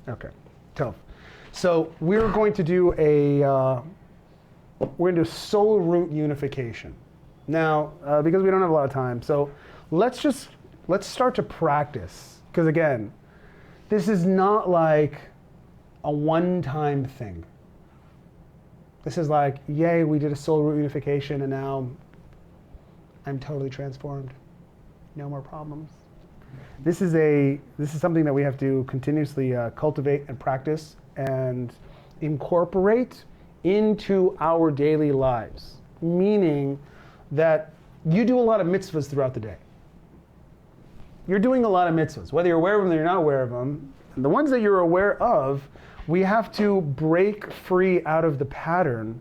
Okay, tough. So we're going to do we're going to do SoulRoot unification. Now, because we don't have a lot of time, so let's start to practice. Because again, this is not like a one-time thing. This is like, yay, we did a SoulRoot unification and now I'm totally transformed. No more problems. This is something that we have to continuously cultivate and practice and incorporate into our daily lives. Meaning that you do a lot of mitzvahs throughout the day. You're doing a lot of mitzvahs, whether you're aware of them or you're not aware of them. And the ones that you're aware of, we have to break free out of the pattern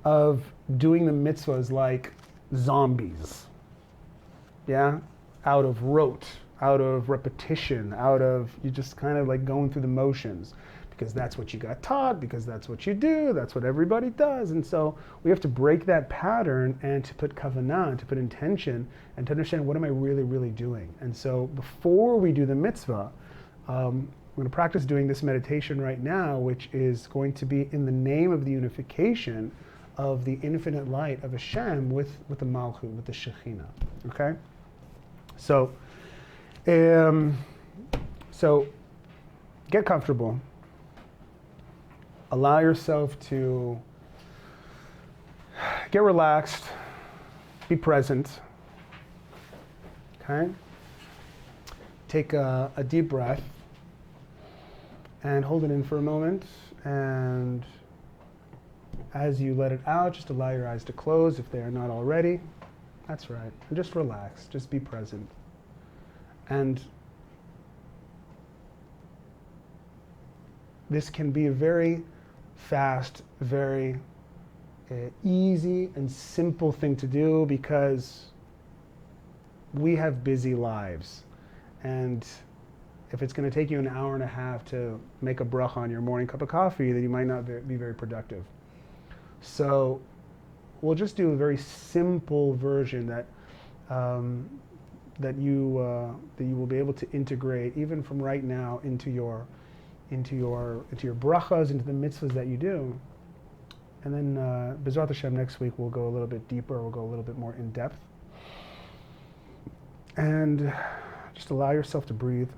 of doing the mitzvahs like zombies. Yeah? Out of rote, out of repetition, out of you just kind of like going through the motions. Because that's what you got taught, because that's what you do, that's what everybody does. And so we have to break that pattern and to put kavanah, and to put intention, and to understand what am I really, really doing. And so before we do the mitzvah, we're going to practice doing this meditation right now, which is going to be in the name of the unification of the infinite light of Hashem with the Malchut, with the Shekhinah. Okay? So get comfortable. Allow yourself to get relaxed, be present, okay? Take a deep breath and hold it in for a moment, and as you let it out, just allow your eyes to close if they are not already. That's right, and just relax, just be present. And this can be a very fast, very easy and simple thing to do because we have busy lives. And if it's going to take you an hour and a half to make a bracha on your morning cup of coffee, then you might not be very productive. So we'll just do a very simple version that you will be able to integrate even from right now into your brachas, into the mitzvahs that you do. And then B'ezrat Hashem next week we'll go a little bit deeper, we'll go a little bit more in depth. And just allow yourself to breathe.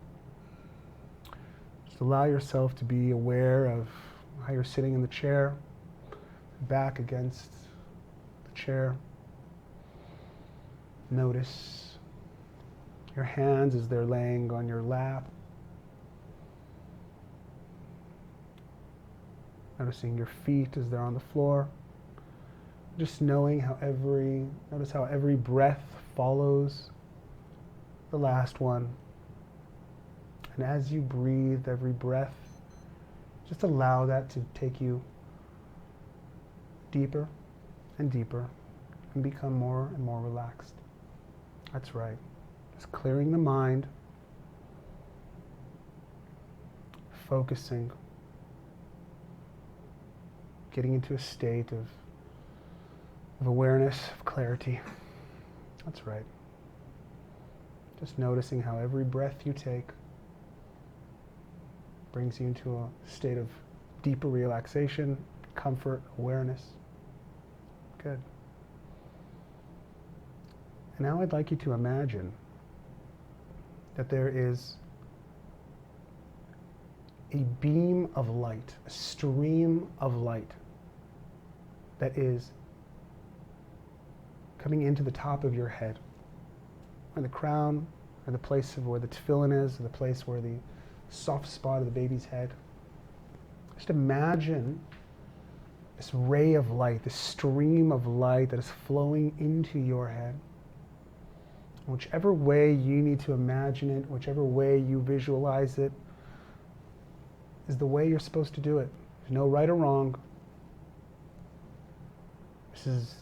Just allow yourself to be aware of how you're sitting in the chair, back against the chair. Notice your hands as they're laying on your lap. Noticing your feet as they're on the floor. Just knowing notice how every breath follows the last one. And as you breathe every breath, just allow that to take you deeper and deeper and become more and more relaxed. That's right. Just clearing the mind, focusing, getting into a state of awareness, of clarity. That's right. Just noticing how every breath you take brings you into a state of deeper relaxation, comfort, awareness. Good. And now I'd like you to imagine that there is a beam of light, a stream of light that is coming into the top of your head, or the crown, or the place of where the tefillin is, or the place where the soft spot of the baby's head. Just imagine this ray of light, this stream of light that is flowing into your head. Whichever way you need to imagine it, whichever way you visualize it, is the way you're supposed to do it. There's no right or wrong. This is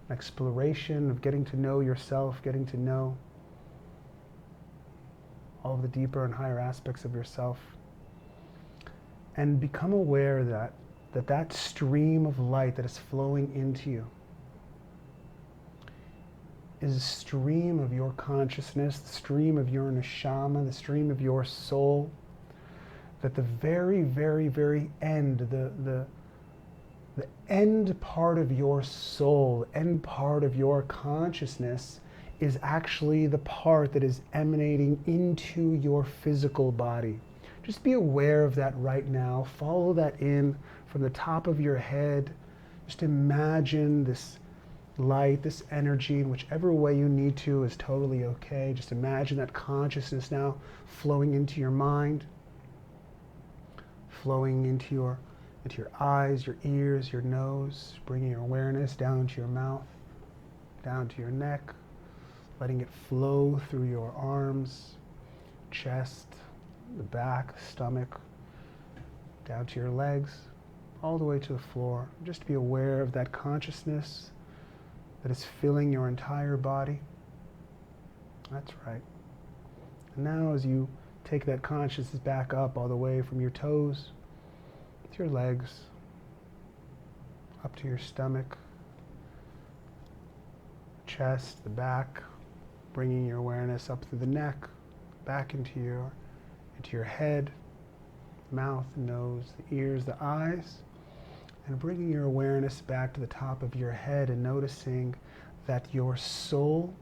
an exploration of getting to know yourself, getting to know all of the deeper and higher aspects of yourself. And become aware that stream of light that is flowing into you is a stream of your consciousness, the stream of your neshama, the stream of your soul, that the very, very, very end, the end part of your soul, the end part of your consciousness is actually the part that is emanating into your physical body. Just be aware of that right now. Follow that in from the top of your head. Just imagine this light, this energy, in whichever way you need to is totally okay. Just imagine that consciousness now flowing into your mind, flowing into your eyes, your ears, your nose, bringing your awareness down to your mouth, down to your neck, letting it flow through your arms, chest, the back, stomach, down to your legs, all the way to the floor. Just be aware of that consciousness that is filling your entire body. That's right. And now as you take that consciousness back up all the way from your toes to your legs, up to your stomach, chest, the back, bringing your awareness up through the neck, back into your head, mouth, nose, the ears, the eyes, and bringing your awareness back to the top of your head and noticing that your soul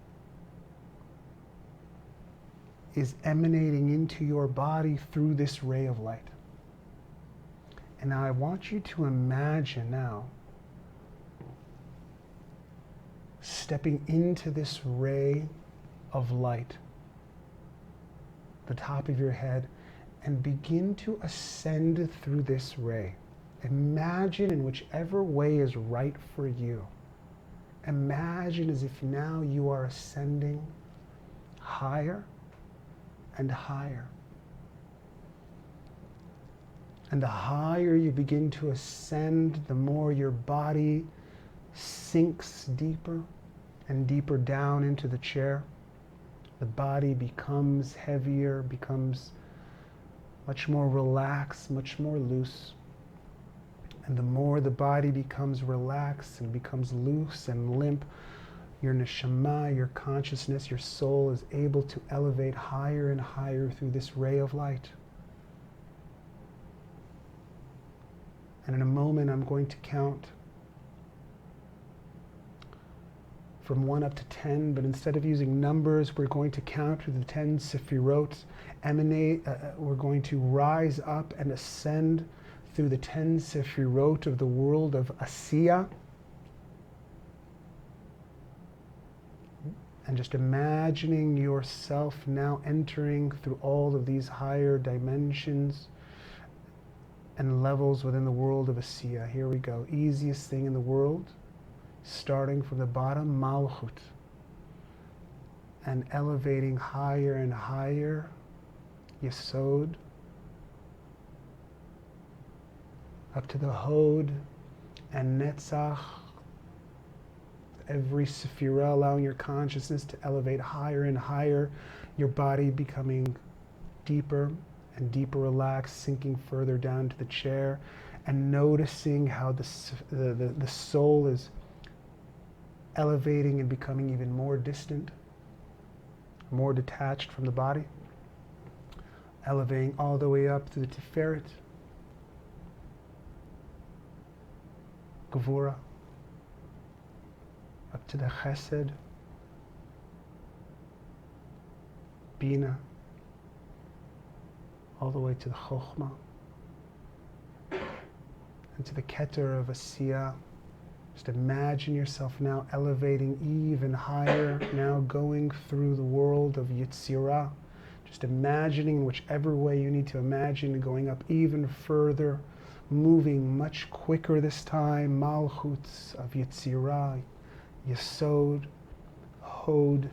is emanating into your body through this ray of light. And now I want you to imagine now stepping into this ray of light, the top of your head, and begin to ascend through this ray. Imagine in whichever way is right for you. Imagine as if now you are ascending higher and higher. And the higher you begin to ascend, the more your body sinks deeper and deeper down into the chair. The body becomes heavier, becomes much more relaxed, much more loose. And the more the body becomes relaxed and becomes loose and limp, your neshama, your consciousness, your soul is able to elevate higher and higher through this ray of light. And in a moment, I'm going to count from 1 up to 10, but instead of using numbers, we're going to count through the 10 sefirot, we're going to rise up and ascend through the 10 sefirot of the world of Asiya. And just imagining yourself now entering through all of these higher dimensions and levels within the world of Asiya. Here we go. Easiest thing in the world, starting from the bottom, Malchut, and elevating higher and higher, Yesod, up to the Hod and Netzach, every Sephirah, allowing your consciousness to elevate higher and higher, your body becoming deeper and deeper relaxed, sinking further down to the chair, and noticing how the soul is elevating and becoming even more distant, more detached from the body, elevating all the way up to the Tiferet, Gevura, up to the Chesed, Bina, all the way to the Chokhmah, and to the Keter of Asiya. Just imagine yourself now elevating even higher, now going through the world of Yetzirah. Just imagining whichever way you need to imagine, going up even further, moving much quicker this time. Malchut of Yetzirah, Yesod, Hod,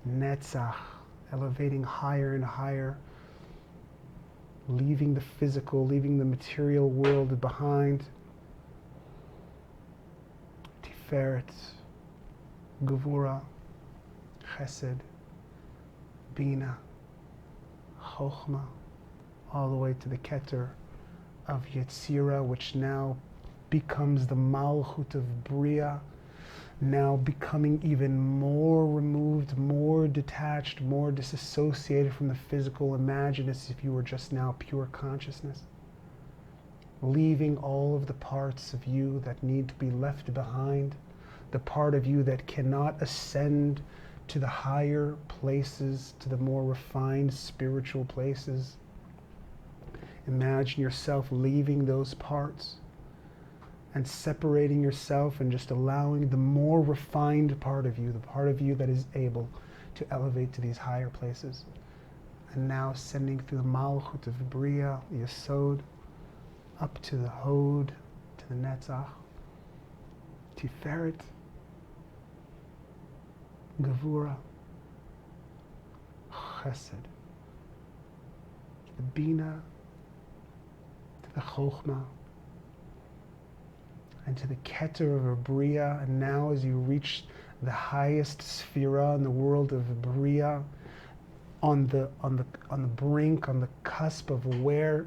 Netzach, elevating higher and higher, leaving the physical, leaving the material world behind. Tiferet, Gevura, Chesed, Bina, Chokhmah, all the way to the Keter of Yetzirah, which now becomes the Malchut of Bria, now becoming even more removed, more detached, more disassociated from the physical. Imagine as if you were just now pure consciousness, leaving all of the parts of you that need to be left behind, the part of you that cannot ascend to the higher places, to the more refined spiritual places. Imagine yourself leaving those parts and separating yourself and just allowing the more refined part of you, the part of you that is able to elevate to these higher places. And now sending through the Malchut of Bria, Yesod, up to the Hod, to the Netzach, Tiferet, Gevura, Chesed, to the Bina, to the Chochmah, and to the Keter of Bria. And now as you reach the highest Sphira in the world of Bria, on the brink, on the cusp of where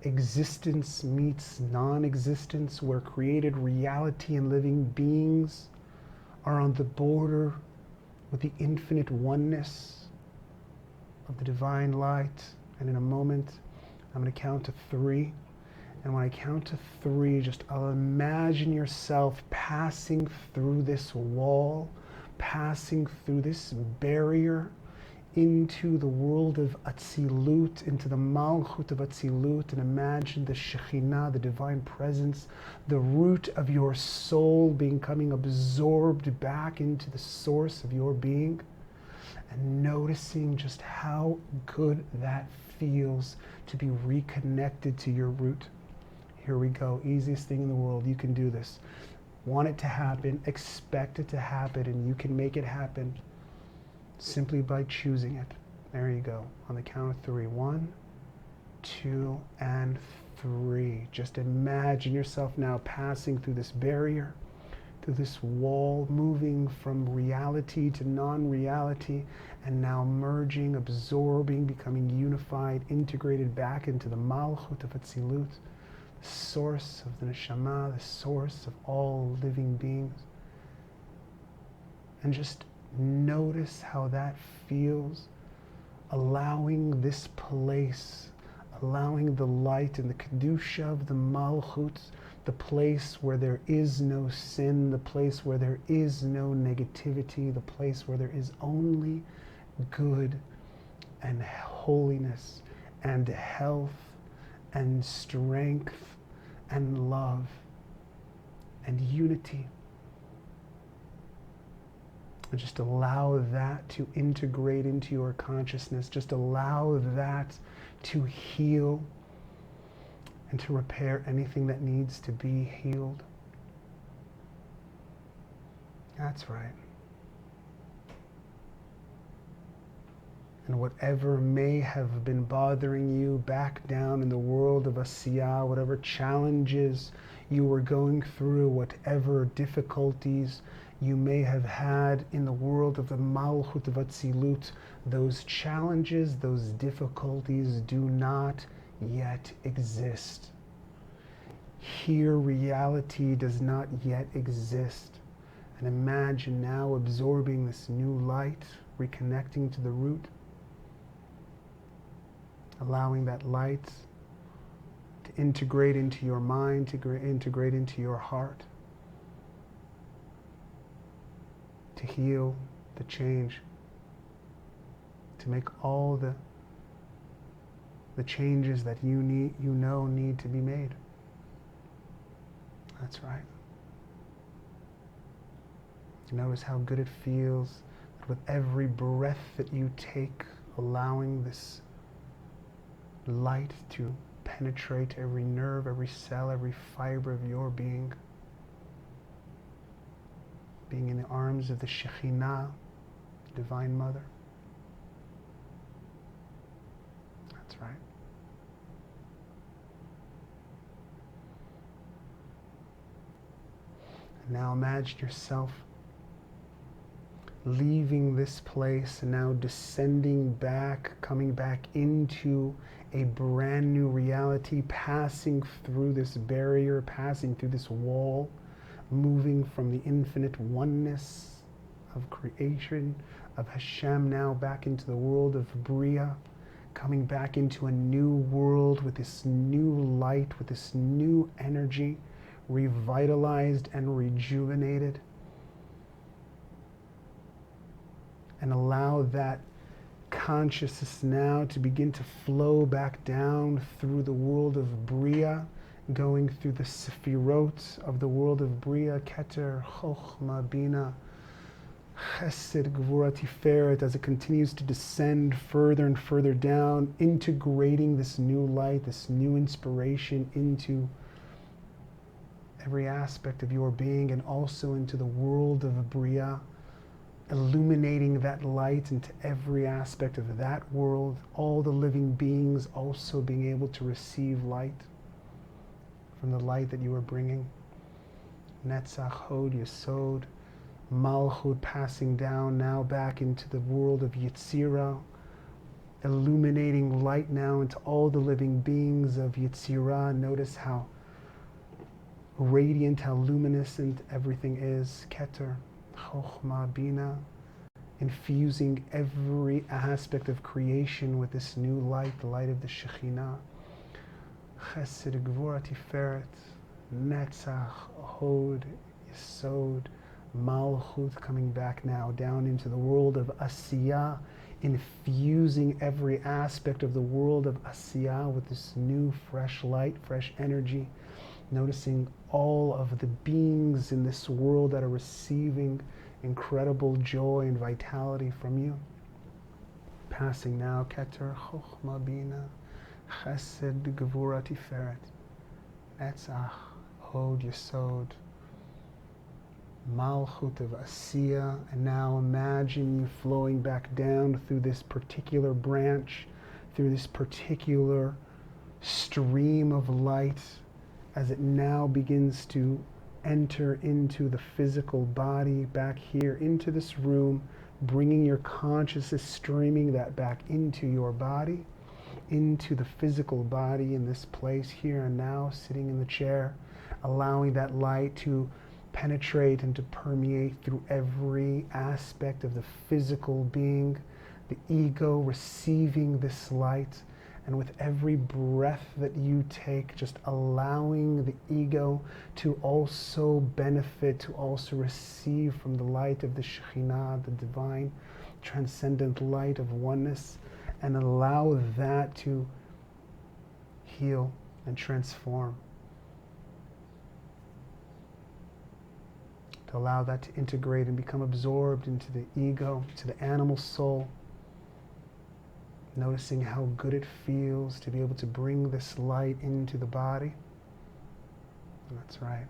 existence meets non-existence, where created reality and living beings are on the border with the infinite oneness of the divine light. And in a moment, I'm going to count to 3. And when I count to 3, just imagine yourself passing through this wall, passing through this barrier into the world of Atzilut, into the Malchut of Atzilut, and imagine the Shekhinah, the divine presence, the root of your soul becoming absorbed back into the source of your being, and noticing just how good that feels to be reconnected to your root. Here we go, easiest thing in the world. You can do this. Want it to happen, expect it to happen, and you can make it happen simply by choosing it. There you go. On the count of 3. 1, 2, and 3. Just imagine yourself now passing through this barrier, through this wall, moving from reality to non-reality, and now merging, absorbing, becoming unified, integrated back into the Malchut of Atzilut, the source of the Neshama, the source of all living beings. And just notice how that feels, allowing this place, allowing the light and the Kedusha of the Malchut, the place where there is no sin, the place where there is no negativity, the place where there is only good and holiness and health and strength and love and unity. And just allow that to integrate into your consciousness. Just allow that to heal and to repair anything that needs to be healed. That's right. And whatever may have been bothering you back down in the world of Asiyah, whatever challenges you were going through, whatever difficulties you may have had in the world of the Malchut of Atzilut, those challenges, those difficulties do not yet exist. Here, reality does not yet exist. And imagine now absorbing this new light, reconnecting to the root, allowing that light to integrate into your mind, to integrate into your heart, to heal, to change, to make all the changes that you need to be made. That's right. Notice how good it feels that with every breath that you take, allowing this light to penetrate every nerve, every cell, every fiber of your being. Being in the arms of the Shekhinah, Divine Mother. That's right. And now imagine yourself leaving this place and now descending back, coming back into a brand new reality, passing through this barrier, passing through this wall moving from the infinite oneness of creation, of Hashem, now back into the world of Bria, coming back into a new world with this new light, with this new energy, revitalized and rejuvenated. And allow that consciousness now to begin to flow back down through the world of Bria, going through the Sefirot of the world of Bria, Keter, Chochma, Bina, Chesed, Gvura, Tiferet, as it continues to descend further and further down, integrating this new light, this new inspiration into every aspect of your being and also into the world of Bria, illuminating that light into every aspect of that world, all the living beings also being able to receive light from the light that you are bringing. Netzach, Hod, Yesod, Malchut, passing down now back into the world of Yetzirah, illuminating light now into all the living beings of Yetzirah. Notice how radiant, how luminescent everything is. Keter, Chochma, Bina, infusing every aspect of creation with this new light, the light of the Shekhinah. Chesed, Gvura, Tiferet, Netzach, Hod, Yesod, Malchut, coming back now down into the world of Asiyah, infusing every aspect of the world of Asiyah with this new fresh light, fresh energy. Noticing all of the beings in this world that are receiving incredible joy and vitality from you. Passing now, Keter, Chochma, Bina, Chesed, Gevura, Tiferet, Netzach, Hod, Yesod, Malchut of Asiyah. And now imagine you flowing back down through this particular branch, through this particular stream of light, as it now begins to enter into the physical body back here, into this room, bringing your consciousness, streaming that back into your body, into the physical body in this place here and now, sitting in the chair, allowing that light to penetrate and to permeate through every aspect of the physical being, the ego receiving this light. And with every breath that you take, just allowing the ego to also benefit, to also receive from the light of the Shekhinah, the divine, transcendent light of oneness, and allow that to heal and transform. To allow that to integrate and become absorbed into the ego, to the animal soul. Noticing how good it feels to be able to bring this light into the body. That's right.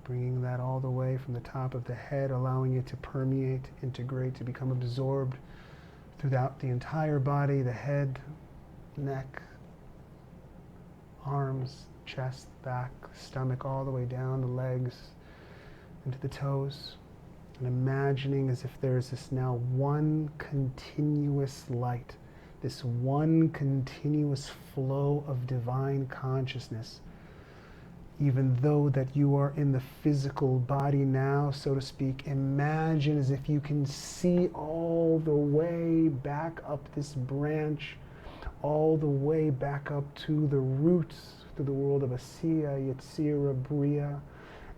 Bringing that all the way from the top of the head, allowing it to permeate, integrate, to become absorbed throughout the entire body, the head, neck, arms, chest, back, stomach, all the way down the legs, into the toes. And imagining as if there's this now one continuous light, this one continuous flow of divine consciousness. Even though that you are in the physical body now, so to speak, imagine as if you can see all the way back up this branch, all the way back up to the roots, to the world of Asiyah, Yetzirah, Bria,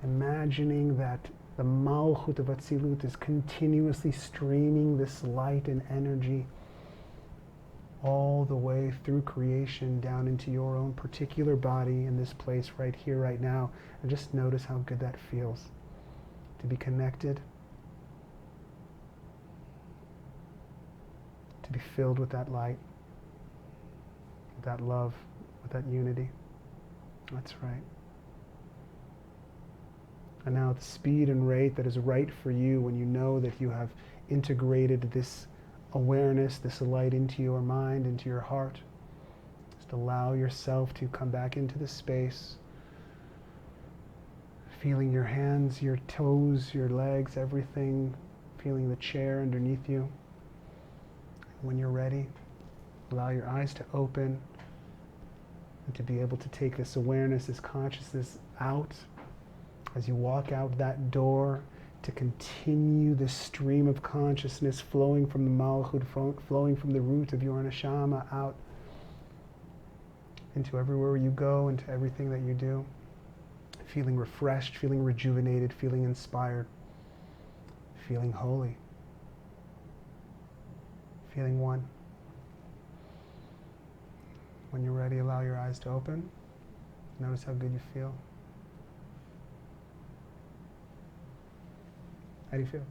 imagining that the Malchut of Atzilut is continuously streaming this light and energy all the way through creation down into your own particular body in this place right here, right now. And just notice how good that feels to be connected, to be filled with that light, with that love, with that unity. That's right. And now at the speed and rate that is right for you, when you know that you have integrated this awareness, this light into your mind, into your heart, just allow yourself to come back into the space, feeling your hands, your toes, your legs, everything, feeling the chair underneath you. When you're ready, allow your eyes to open And to be able to take this awareness, this consciousness out as you walk out that door, to continue the stream of consciousness flowing from the Malchut, flowing from the root of your neshama out into everywhere you go, into everything that you do. Feeling refreshed, feeling rejuvenated, feeling inspired, feeling holy, feeling one. When you're ready, allow your eyes to open. Notice how good you feel. How do you feel?